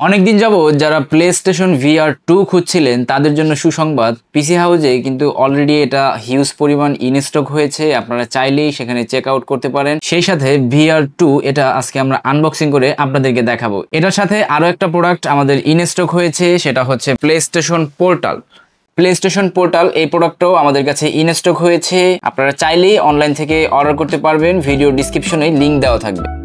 অনেকদিন যাবত যারা প্লে স্টেশন VR 2 খুঁজছিলেন তাদের জন্য সুসংবাদ, পিসি হাউজে কিন্তু অলরেডি এটা হিউজ পরিমাণ ইনস্টক হয়েছে। আপনারা চাইলেই সেখানে চেক আউট করতে পারেন। সেই সাথে VR 2 এটা আজকে আমরা আনবক্সিং করে আপনাদেরকে দেখাবো। এটার সাথে আরো একটা প্রোডাক্ট আমাদের ইনস্টক হয়েছে, সেটা হচ্ছে play station portal. Play station portal এই প্রোডাক্টটাও আমাদের কাছে ইনস্টক হয়েছে। আপনারা চাইলেই অনলাইন থেকে অর্ডার করতে পারবেন। ভিডিও ডিসক্রিপশনে লিংক দেওয়া থাকবে।